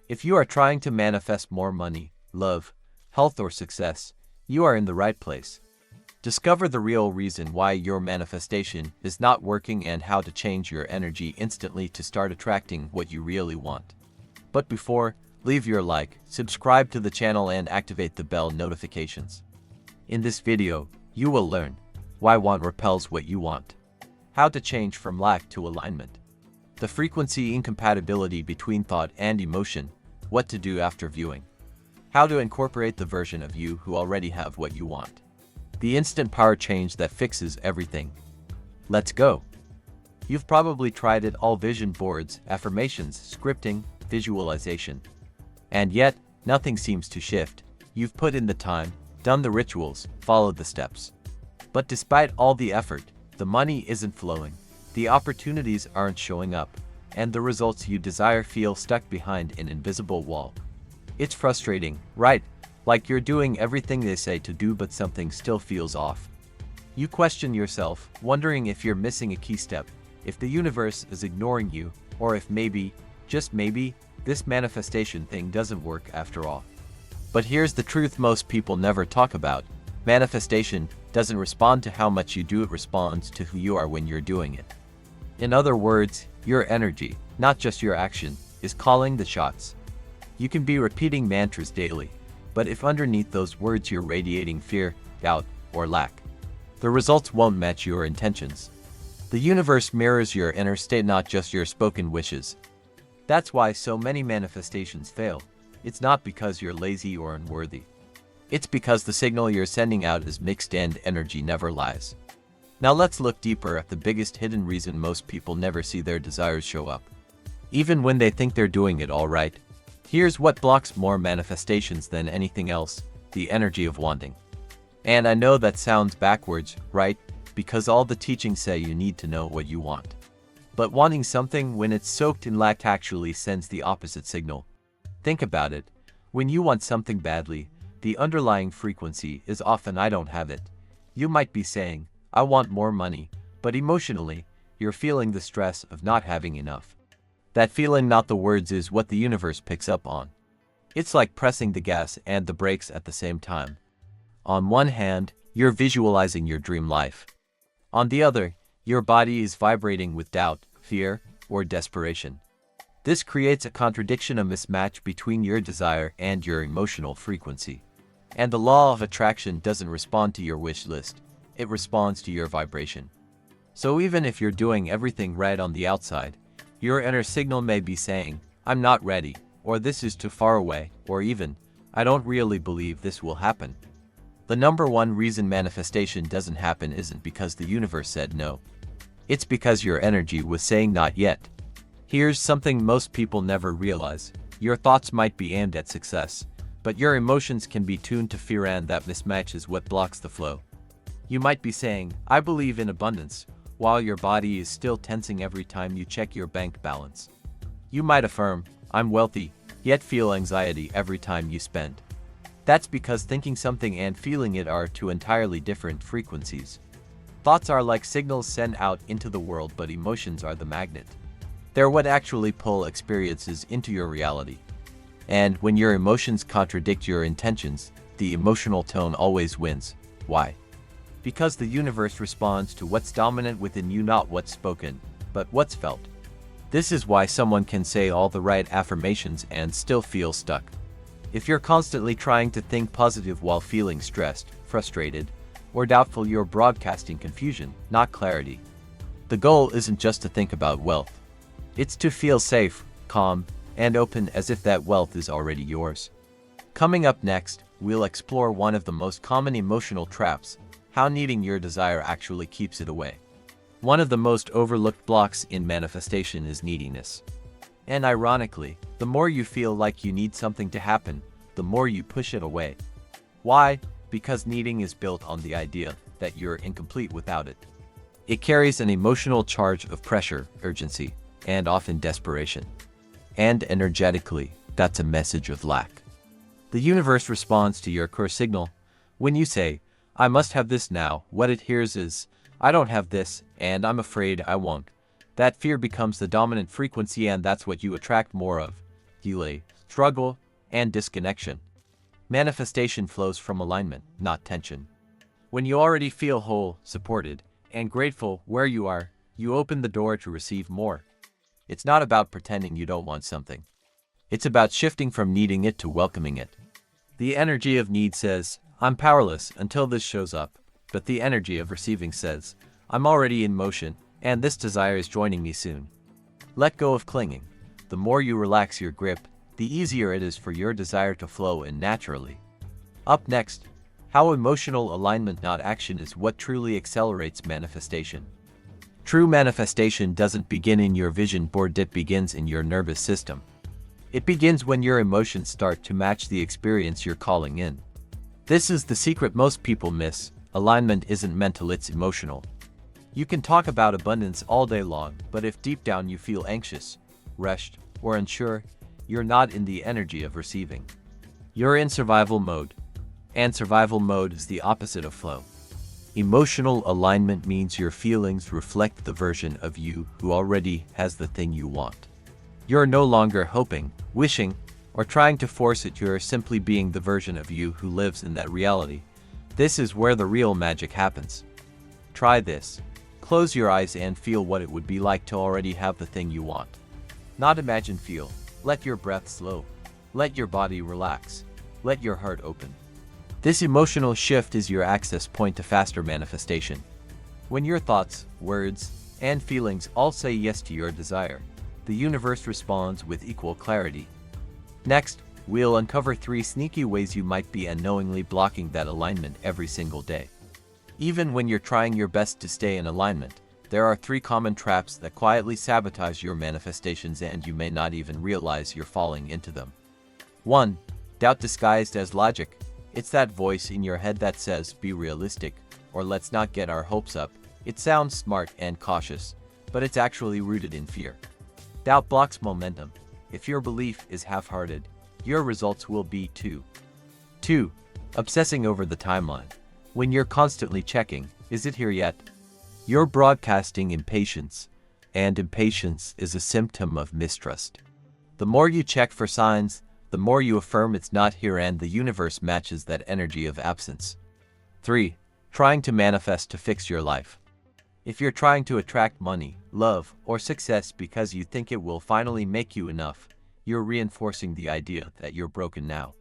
If you are trying to manifest more money, love, health, or success, you are in the right place. Discover the real reason why your manifestation is not working and how to change your energy instantly to start attracting what you really want. But before, leave your like, subscribe to the channel and activate the bell notifications. In this video, you will learn why want repels what you want, how to change from lack to alignment, the frequency incompatibility between thought and emotion, what to do after viewing, how to incorporate the version of you who already have what you want, the instant power change that fixes everything. Let's go. You've probably tried it all: vision boards, affirmations, scripting, visualization. And yet, nothing seems to shift. You've put in the time, done the rituals, followed the steps. But despite all the effort, the money isn't flowing, the opportunities aren't showing up, and the results you desire feel stuck behind an invisible wall. It's frustrating, right? Like you're doing everything they say to do, but something still feels off. You question yourself, wondering if you're missing a key step, if the universe is ignoring you, or if maybe, just maybe, this manifestation thing doesn't work after all. But here's the truth most people never talk about. Manifestation doesn't respond to how much you do, it responds to who you are when you're doing it. In other words, your energy, not just your action, is calling the shots. You can be repeating mantras daily, but if underneath those words you're radiating fear, doubt, or lack, the results won't match your intentions. The universe mirrors your inner state, not just your spoken wishes. That's why so many manifestations fail. It's not because you're lazy or unworthy. It's because the signal you're sending out is mixed and energy never lies. Now let's look deeper at the biggest hidden reason most people never see their desires show up, even when they think they're doing it all right. Here's what blocks more manifestations than anything else: the energy of wanting. And I know that sounds backwards, right? Because all the teachings say you need to know what you want. But wanting something when it's soaked in lack actually sends the opposite signal. Think about it. When you want something badly, the underlying frequency is often "I don't have it." You might be saying, "I want more money," but emotionally, you're feeling the stress of not having enough. That feeling, not the words, is what the universe picks up on. It's like pressing the gas and the brakes at the same time. On one hand, you're visualizing your dream life. On the other, your body is vibrating with doubt, fear, or desperation. This creates a contradiction, a mismatch between your desire and your emotional frequency. And the law of attraction doesn't respond to your wish list, it responds to your vibration. So even if you're doing everything right on the outside, your inner signal may be saying, "I'm not ready," or "this is too far away," or even, "I don't really believe this will happen." The number one reason manifestation doesn't happen isn't because the universe said no. It's because your energy was saying not yet. Here's something most people never realize. Your thoughts might be aimed at success, but your emotions can be tuned to fear, and that mismatch is what blocks the flow. You might be saying, "I believe in abundance," while your body is still tensing every time you check your bank balance. You might affirm, "I'm wealthy," yet feel anxiety every time you spend. That's because thinking something and feeling it are two entirely different frequencies. Thoughts are like signals sent out into the world, but emotions are the magnet. They're what actually pull experiences into your reality. And when your emotions contradict your intentions, the emotional tone always wins. Why? Because the universe responds to what's dominant within you, not what's spoken, but what's felt. This is why someone can say all the right affirmations and still feel stuck. If you're constantly trying to think positive while feeling stressed, frustrated, or doubtful, you're broadcasting confusion, not clarity. The goal isn't just to think about wealth. It's to feel safe, calm, and open, as if that wealth is already yours. Coming up next, we'll explore one of the most common emotional traps: how needing your desire actually keeps it away. One of the most overlooked blocks in manifestation is neediness. And ironically, the more you feel like you need something to happen, the more you push it away. Why? Because needing is built on the idea that you're incomplete without it. It carries an emotional charge of pressure, urgency, and often desperation. And energetically, that's a message of lack. The universe responds to your core signal. When you say, "I must have this now," what it hears is, "I don't have this, and I'm afraid I won't." That fear becomes the dominant frequency, and that's what you attract more of. delay, struggle, and disconnection. Manifestation flows from alignment, not tension. When you already feel whole, supported, and grateful where you are, you open the door to receive more. It's not about pretending you don't want something. It's about shifting from needing it to welcoming it. The energy of need says, I'm powerless until this shows up, but the energy of receiving says, I'm already in motion, and this desire is joining me soon. Let go of clinging. The more you relax your grip, the easier it is for your desire to flow in naturally. Up next, how emotional alignment, not action, is what truly accelerates manifestation. True manifestation doesn't begin in your vision board, it begins in your nervous system. It begins when your emotions start to match the experience you're calling in. This is the secret most people miss. Alignment isn't mental, it's emotional. You can talk about abundance all day long, but if deep down you feel anxious, rushed, or unsure, you're not in the energy of receiving. You're in survival mode. And survival mode is the opposite of flow. Emotional alignment means your feelings reflect the version of you who already has the thing you want. You're no longer hoping, wishing, or trying to force it. You're simply being the version of you who lives in that reality. This is where the real magic happens. Try this. Close your eyes and feel what it would be like to already have the thing you want. Not imagine, feel. Let your breath slow. Let your body relax. Let your heart open. This emotional shift is your access point to faster manifestation. When your thoughts, words, and feelings all say yes to your desire, the universe responds with equal clarity. Next, we'll uncover 3 sneaky ways you might be unknowingly blocking that alignment every single day. Even when you're trying your best to stay in alignment, there are 3 common traps that quietly sabotage your manifestations, and you may not even realize you're falling into them. 1. Doubt disguised as logic. It's that voice in your head that says, be realistic, or let's not get our hopes up. It sounds smart and cautious, but it's actually rooted in fear. Doubt blocks momentum. If your belief is half-hearted, your results will be too. 2. Obsessing over the timeline. When you're constantly checking, is it here yet? You're broadcasting impatience, and impatience is a symptom of mistrust. The more you check for signs, the more you affirm it's not here, and the universe matches that energy of absence. 3. Trying to manifest to fix your life. If you're trying to attract money, love, or success because you think it will finally make you enough, you're reinforcing the idea that you're broken now.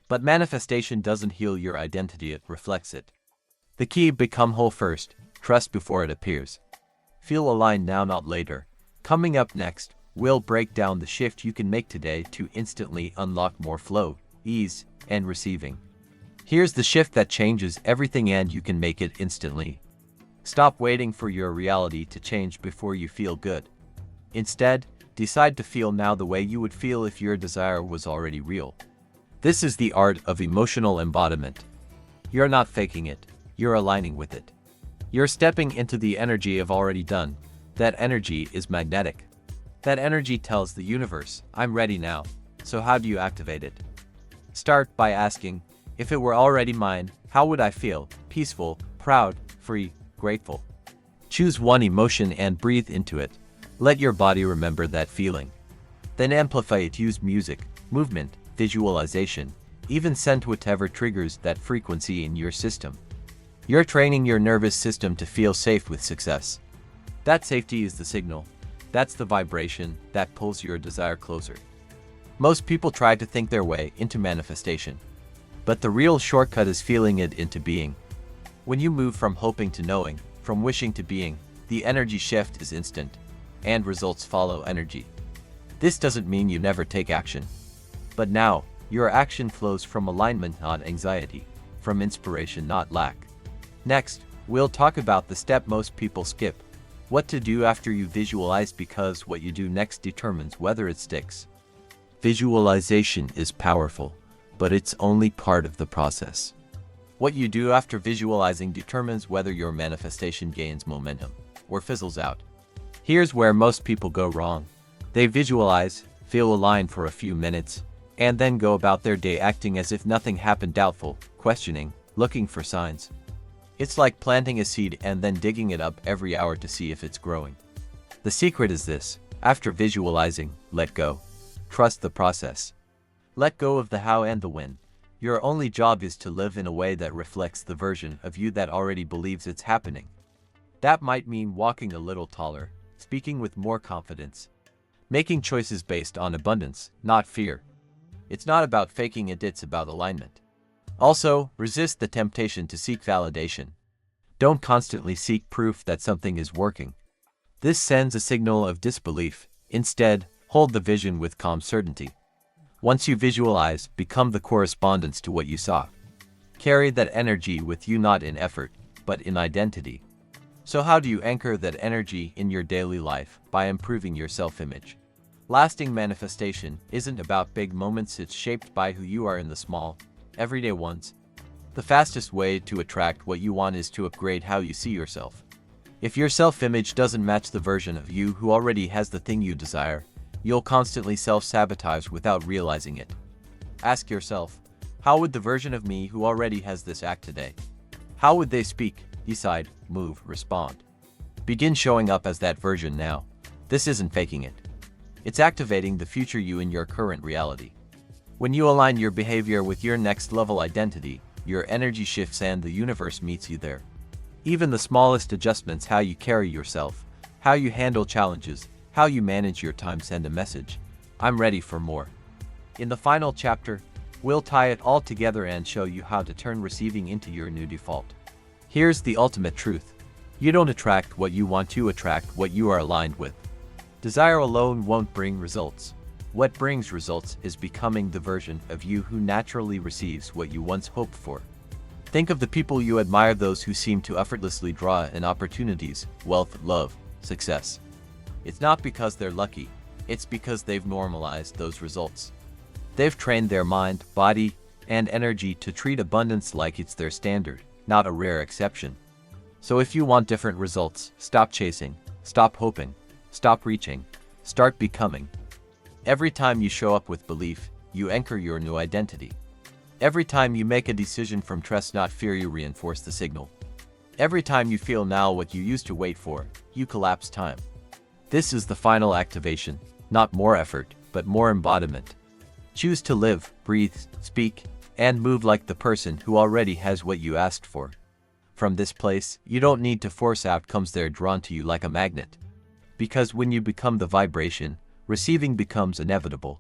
But manifestation doesn't heal your identity, it reflects it. The key: become whole first, trust before it appears. Feel aligned now, not later. Coming up next, we'll break down the shift you can make today to instantly unlock more flow, ease, and receiving. Here's the shift that changes everything, and you can make it instantly. Stop waiting for your reality to change before you feel good. Instead, decide to feel now the way you would feel if your desire was already real. This is the art of emotional embodiment. You're not faking it, you're aligning with it. You're stepping into the energy of already done. That energy is magnetic. That energy tells the universe, I'm ready now. So how do you activate it? Start by asking, if it were already mine, how would I feel? Peaceful, proud, free, grateful. Choose one emotion and breathe into it. Let your body remember that feeling. Then amplify it. Use music, movement, visualization, even scent, whatever triggers that frequency in your system. You're training your nervous system to feel safe with success. That safety is the signal. That's the vibration that pulls your desire closer. Most people try to think their way into manifestation, but the real shortcut is feeling it into being. When you move from hoping to knowing, from wishing to being, the energy shift is instant, and results follow energy. This doesn't mean you never take action. But now, your action flows from alignment, not anxiety, from inspiration, not lack. Next, we'll talk about the step most people skip. What to do after you visualize, because what you do next determines whether it sticks. Visualization is powerful, but it's only part of the process. What you do after visualizing determines whether your manifestation gains momentum or fizzles out. Here's where most people go wrong. They visualize, feel aligned for a few minutes, and then go about their day acting as if nothing happened, doubtful, questioning, looking for signs. It's like planting a seed and then digging it up every hour to see if it's growing. The secret is this: after visualizing, let go. Trust the process. Let go of the how and the when. Your only job is to live in a way that reflects the version of you that already believes it's happening. That might mean walking a little taller, speaking with more confidence, making choices based on abundance, not fear. It's not about faking it, it's about alignment. Also, resist the temptation to seek validation. Don't constantly seek proof that something is working. This sends a signal of disbelief. Instead, hold the vision with calm certainty. Once you visualize, become the correspondence to what you saw. Carry that energy with you, not in effort, but in identity. So how do you anchor that energy in your daily life? By improving your self-image. Lasting manifestation isn't about big moments, it's shaped by who you are in the small, everyday ones. The fastest way to attract what you want is to upgrade how you see yourself. If your self-image doesn't match the version of you who already has the thing you desire, you'll constantly self-sabotage without realizing it. Ask yourself, how would the version of me who already has this act today? How would they speak, decide, move, respond? Begin showing up as that version now. This isn't faking it. It's activating the future you in your current reality. When you align your behavior with your next level identity, your energy shifts and the universe meets you there. Even the smallest adjustments, how you carry yourself, how you handle challenges, how you manage your time, send a message. I'm ready for more. In the final chapter, we'll tie it all together and show you how to turn receiving into your new default. Here's the ultimate truth. You don't attract what you want, to attract what you are aligned with. Desire alone won't bring results. What brings results is becoming the version of you who naturally receives what you once hoped for. Think of the people you admire, those who seem to effortlessly draw in opportunities, wealth, love, success. It's not because they're lucky, it's because they've normalized those results. They've trained their mind, body, and energy to treat abundance like it's their standard, not a rare exception. So if you want different results, stop chasing, stop hoping, stop reaching, start becoming. Every time you show up with belief, you anchor your new identity. Every time you make a decision from trust, not fear, you reinforce the signal. Every time you feel now what you used to wait for, you collapse time. This is the final activation, not more effort, but more embodiment. Choose to live, breathe, speak, and move like the person who already has what you asked for. From this place, you don't need to force outcomes, they're drawn to you like a magnet. Because when you become the vibration, receiving becomes inevitable.